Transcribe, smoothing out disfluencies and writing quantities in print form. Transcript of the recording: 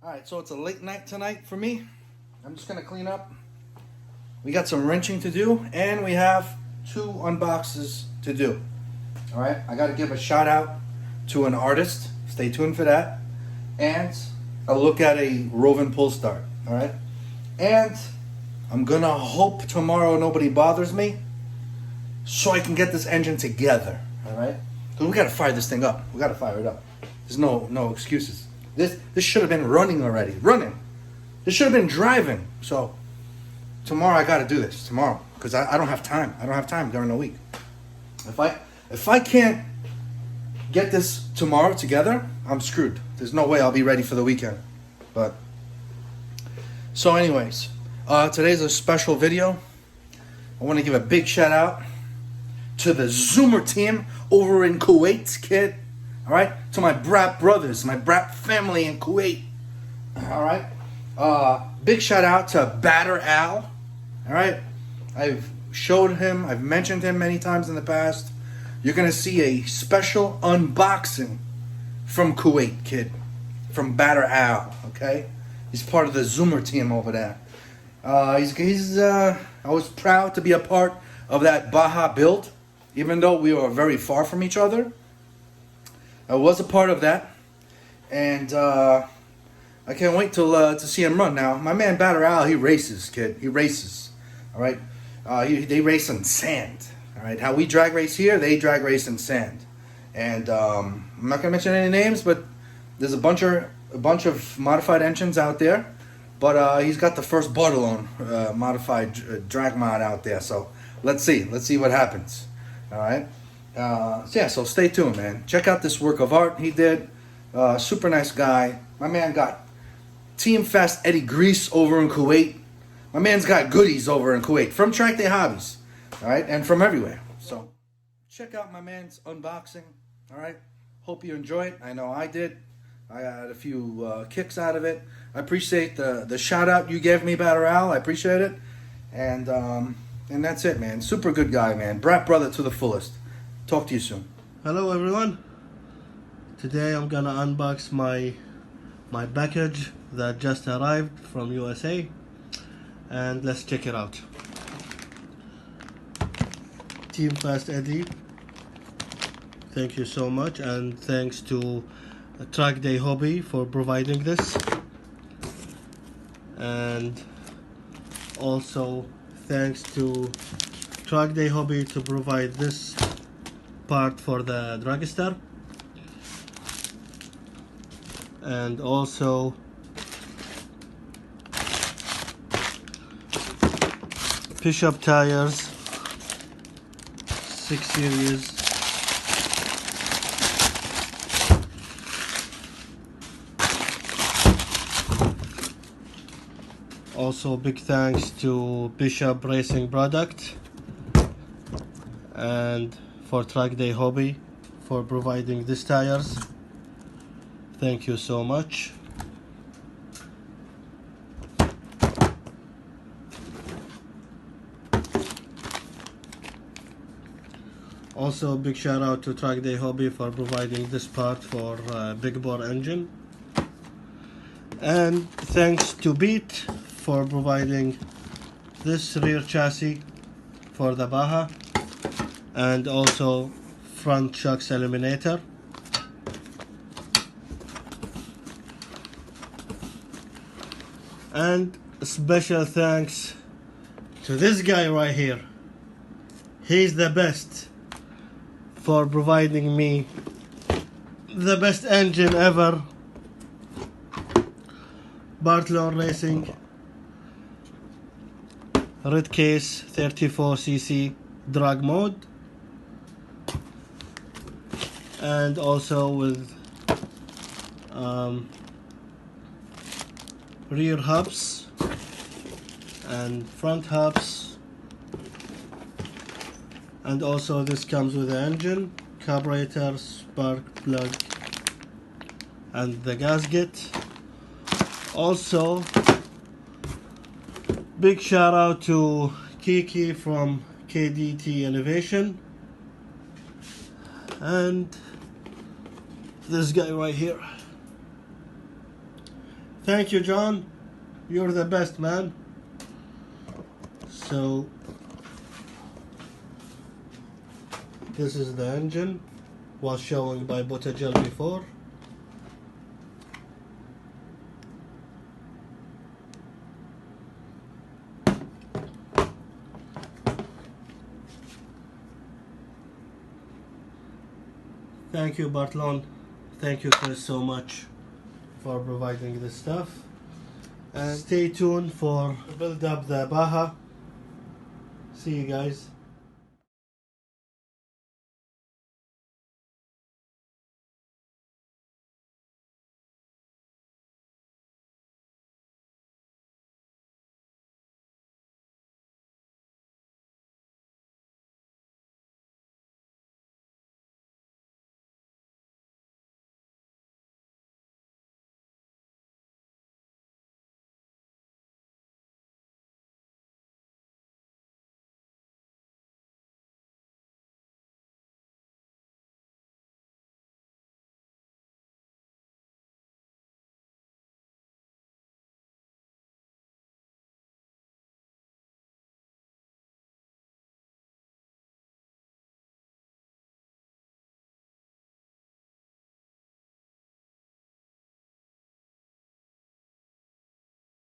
Alright, so it's a late night tonight for me. I'm just gonna clean up. We got some wrenching to do, and we have 2 unboxes to do. Alright, I gotta give a shout out to an artist. Stay tuned for that. And a look at a roving pull start. Alright? And I'm gonna hope tomorrow nobody bothers me so I can get this engine together. Alright? Because we gotta fire this thing up. We gotta fire it up. There's no excuses. This should have been running already. Running. This should have been driving. So tomorrow I gotta do this. Tomorrow. Because I don't have time. I don't have time during the week. If I can't get this tomorrow together, I'm screwed. There's no way I'll be ready for the weekend. But so anyways, today's a special video. I want to give a big shout out to the Zoomer team over in Kuwait, kid. Alright? To my BRP brothers, my BRP family in Kuwait. Alright? Big shout out to Batter Al. Alright? I've showed him, I've mentioned him many times in the past. You're going to see a special unboxing from Kuwait, kid. From Batter Al, okay? He's part of the Zoomer team over there. I was proud to be a part of that Baja build, even though we were very far from each other. I was a part of that, and I can't wait to see him run. Now, my man Batter Al, he races, kid. He races, all right? They race on sand, all right? How we drag race here, they drag race in sand. And I'm not gonna mention any names, but there's a bunch of modified engines out there. But he's got the first Bartolone modified DragMod out there. So let's see what happens. All right. So stay tuned, man. Check out this work of art he did. Super nice guy. My man got Team FastEddy grease over in Kuwait. My man's got goodies over in Kuwait from Track Day Hobbies. All right, and from everywhere. So check out my man's unboxing. All right. Hope you enjoy it. I know I did. I had a few kicks out of it. I appreciate the shout out you gave me, Batter Al. I appreciate it. And that's it, man. Super good guy, man. Brat brother to the fullest. Talk to you soon. Hello everyone. Today I'm gonna unbox my package that just arrived from USA, and let's check it out. Team FastEddy, thank you so much, and thanks to Track Day Hobby for providing this, and also thanks to Track Day Hobby to provide this part for the dragster, and also push-up tires 6 series, also big thanks to Bishop Racing Product and for Track Day Hobby for providing these tires. Thank you so much. Also big shout out to Track Day Hobby for providing this part for big bore engine, and thanks to Beat for providing this rear chassis for the Baja, and also front shocks eliminator. And special thanks to this guy right here. He's the best for providing me the best engine ever. Bartolone Racing ReedCase 34cc DragMod, and also with rear hubs and front hubs, and also this comes with the engine, carburetor, spark plug, and the gasket. Also big shout out to Kiki from KDT Innovation, and this guy right here. Thank you, John. You're the best, man. So this is the engine, was showing by Botagel before. Thank you, Bartolone. Thank you, Chris, so much for providing this stuff. And stay tuned for build up the Baja. See you guys.